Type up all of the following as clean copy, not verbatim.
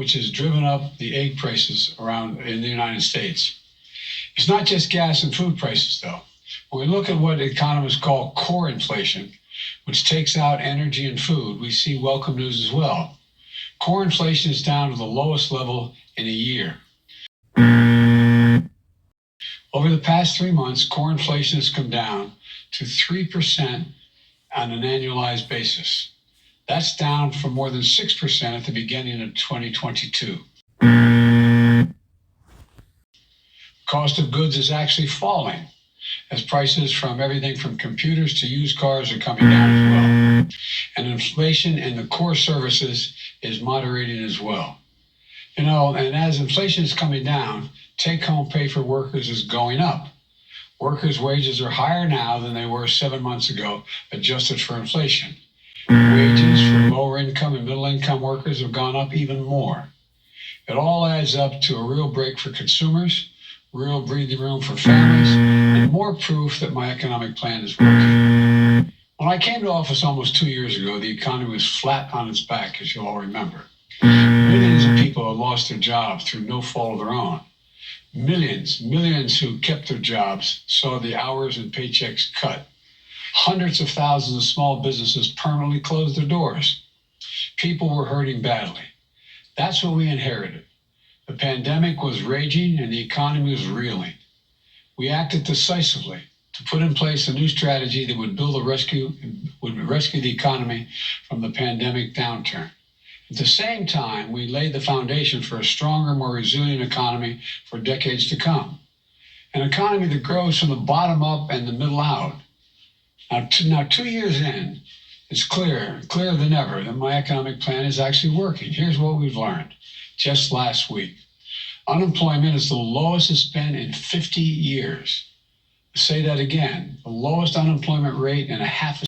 which has driven up the egg prices around in the United States. It's not just gas and food prices, though. When we look at what economists call core inflation, which takes out energy and food, we see welcome news as well. Core inflation is down to the lowest level in a year. Over the past 3 months, core inflation has come down to 3% on an annualized basis. That's down from more than 6% at the beginning of 2022. Cost of goods is actually falling, as prices from everything from computers to used cars are coming down as well. And inflation in the core services is moderating as well. And as inflation is coming down, take-home pay for workers is going up. Workers' wages are higher now than they were 7 months ago, adjusted for inflation. Wages for lower income and middle income workers have gone up even more. It all adds up to a real break for consumers, real breathing room for families, and more proof that my economic plan is working. When I came to office almost 2 years ago, the economy was flat on its back, as you'll all remember. Millions of people have lost their jobs through no fault of their own. Millions who kept their jobs saw the hours and paychecks cut. Hundreds of thousands of small businesses permanently closed their doors. People were hurting badly. That's what we inherited. The pandemic was raging and the economy was reeling. We acted decisively to put in place a new strategy that would rescue the economy from the pandemic downturn. At the same time, we laid the foundation for a stronger, more resilient economy for decades to come. An economy that grows from the bottom up and the middle out. Now 2 years in, it's clearer than ever that my economic plan is actually working. Here's what we've learned just last week. Unemployment is the lowest it's been in 50 years. I'll say that again, the lowest unemployment rate in a half a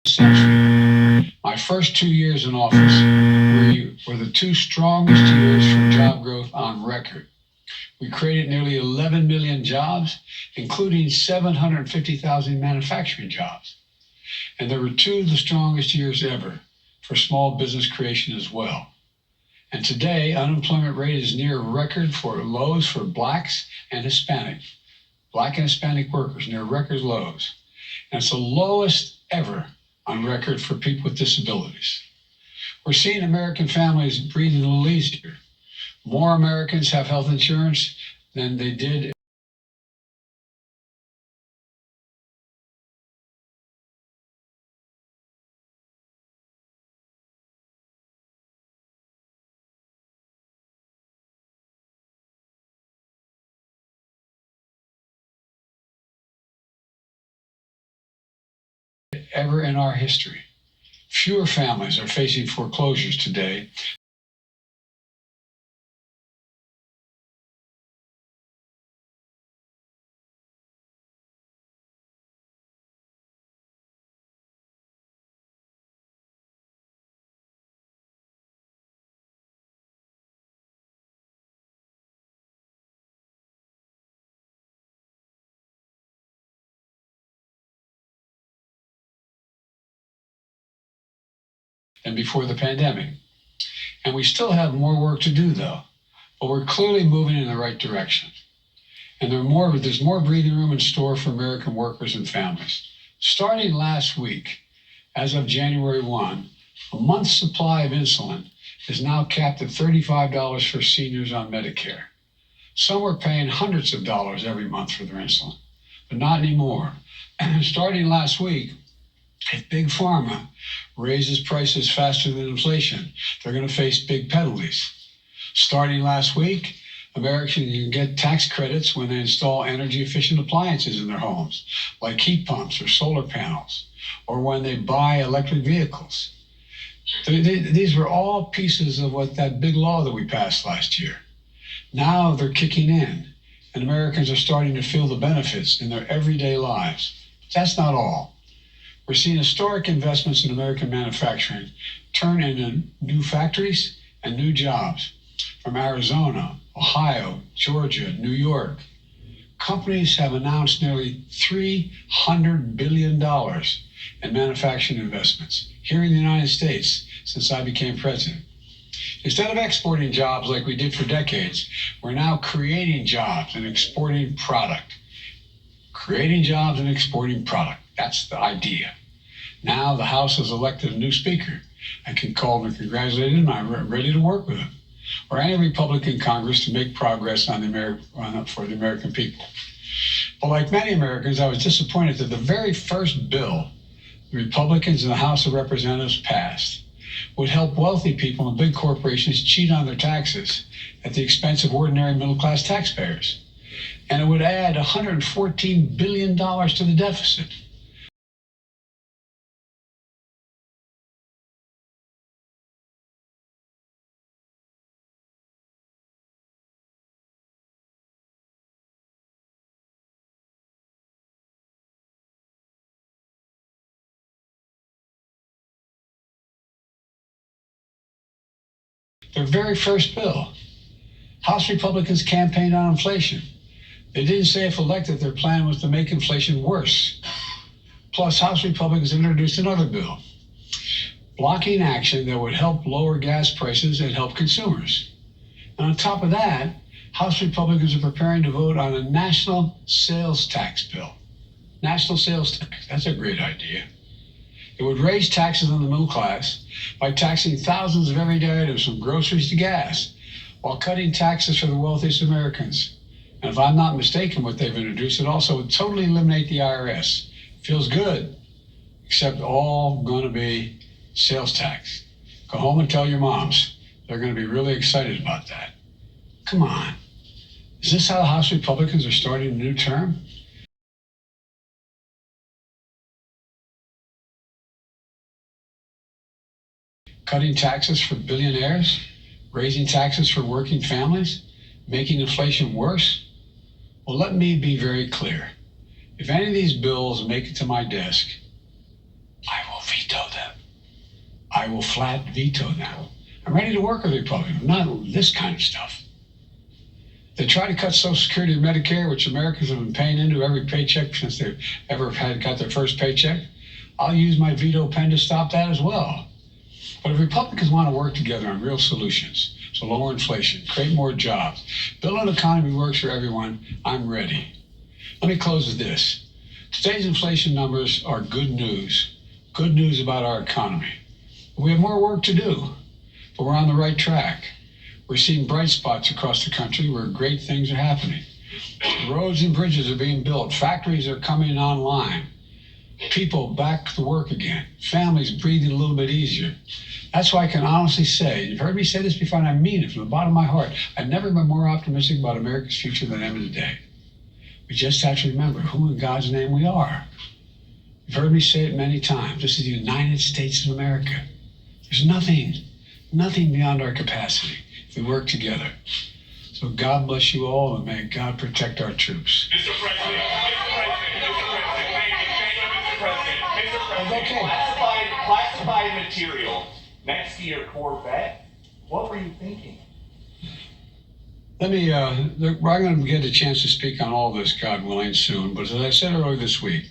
century. My first 2 years in office were the two strongest years for job growth on record. We created nearly 11 million jobs, including 750,000 manufacturing jobs. And there were two of the strongest years ever for small business creation as well. And today, unemployment rate is near record lows for Blacks and Hispanic. Black and Hispanic workers near record lows. And it's the lowest ever on record for people with disabilities. We're seeing American families breathing a little easier. More Americans have health insurance than they did. Ever in our history. Fewer families are facing foreclosures today. Than before the pandemic. And we still have more work to do, though, but we're clearly moving in the right direction. And there's more breathing room in store for American workers and families. Starting last week, as of January 1, a month's supply of insulin is now capped at $35 for seniors on Medicare. Some are paying hundreds of dollars every month for their insulin, but not anymore. Starting last week, if Big Pharma raises prices faster than inflation, they're going to face big penalties. Starting last week, Americans can get tax credits when they install energy-efficient appliances in their homes, like heat pumps or solar panels, or when they buy electric vehicles. These were all pieces of that big law that we passed last year. Now they're kicking in, and Americans are starting to feel the benefits in their everyday lives. But that's not all. We're seeing historic investments in American manufacturing turn into new factories and new jobs from Arizona, Ohio, Georgia, New York. Companies have announced nearly $300 billion in manufacturing investments here in the United States since I became president. Instead of exporting jobs like we did for decades, we're now creating jobs and exporting product. Creating jobs and exporting product. That's the idea. Now the House has elected a new speaker. I can call him and congratulate him. I'm ready to work with him, or any Republican Congress, to make progress for the American people. But like many Americans, I was disappointed that the very first bill the Republicans in the House of Representatives passed would help wealthy people and big corporations cheat on their taxes at the expense of ordinary middle-class taxpayers. And it would add $114 billion to the deficit. Their very first bill. House Republicans campaigned on inflation. They didn't say if elected their plan was to make inflation worse. Plus, House Republicans introduced another bill, blocking action that would help lower gas prices and help consumers. And on top of that, House Republicans are preparing to vote on a national sales tax bill. National sales tax, that's a great idea. It would raise taxes on the middle class by taxing thousands of everyday items from groceries to gas, while cutting taxes for the wealthiest Americans. And if I'm not mistaken, what they've introduced, it also would totally eliminate the IRS. Feels good, except all going to be sales tax. Go home and tell your moms. They're going to be really excited about that. Come on. Is this how the House Republicans are starting a new term? Cutting taxes for billionaires, raising taxes for working families, making inflation worse? Well, let me be very clear. If any of these bills make it to my desk, I will veto them. I will flat veto them. I'm ready to work with the Republicans, not this kind of stuff. They try to cut Social Security and Medicare, which Americans have been paying into every paycheck since they've ever got their first paycheck. I'll use my veto pen to stop that as well. But if Republicans want to work together on real solutions, so lower inflation, create more jobs, build an economy that works for everyone, I'm ready. Let me close with this. Today's inflation numbers are good news about our economy. We have more work to do, but we're on the right track. We're seeing bright spots across the country where great things are happening. Roads and bridges are being built. Factories are coming online. People back to work again. Families breathing a little bit easier. That's why I can honestly say, you've heard me say this before, and I mean it from the bottom of my heart, I've never been more optimistic about America's future than I am today. We just have to remember who in God's name we are. You've heard me say it many times. This is the United States of America. There's nothing beyond our capacity if we work together. So God bless you all, and may God protect our troops. Mr. President, Okay. Classified material next to your Corvette. What were you thinking? Let me, I'm going to get a chance to speak on all this, God willing, soon. But as I said earlier this week,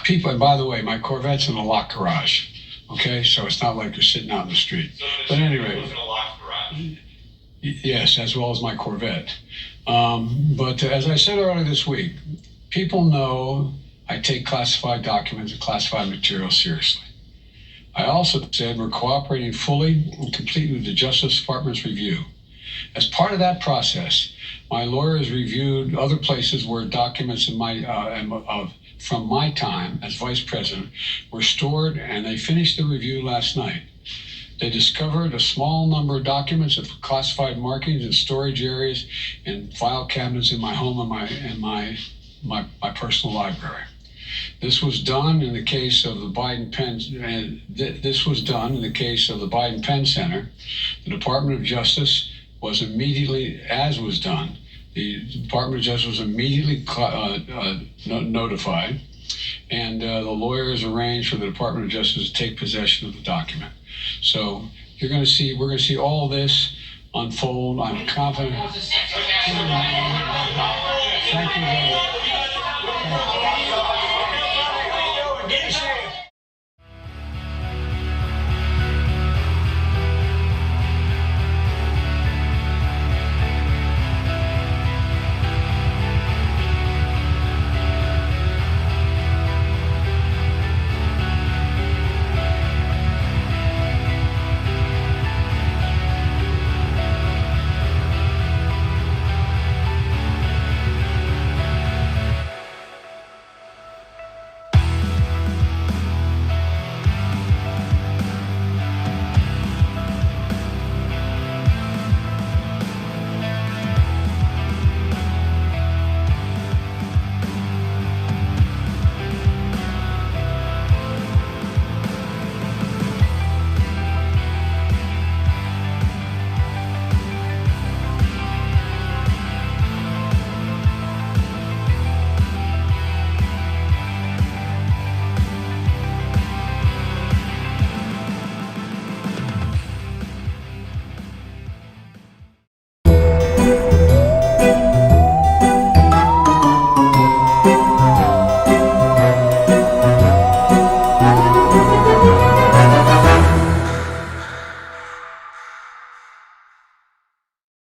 people, and by the way, my Corvette's in a locked garage. Okay, so it's not like you're sitting out in the street. So But anyway, was in a locked garage. Yes, as well as my Corvette. But as I said earlier this week, people know I take classified documents and classified material seriously. I also said we're cooperating fully and completely with the Justice Department's review. As part of that process, my lawyers reviewed other places where documents from my time as vice president were stored, and they finished the review last night. They discovered a small number of documents of classified markings in storage areas and file cabinets in my home and my personal library. This was done in the case of the Biden Penn. This was done in the case of the Biden Penn Center. The Department of Justice was immediately, as was done, the Department of Justice was immediately notified, and the lawyers arranged for the Department of Justice to take possession of the document. So We're going to see all this unfold. I'm confident. Thank you very much.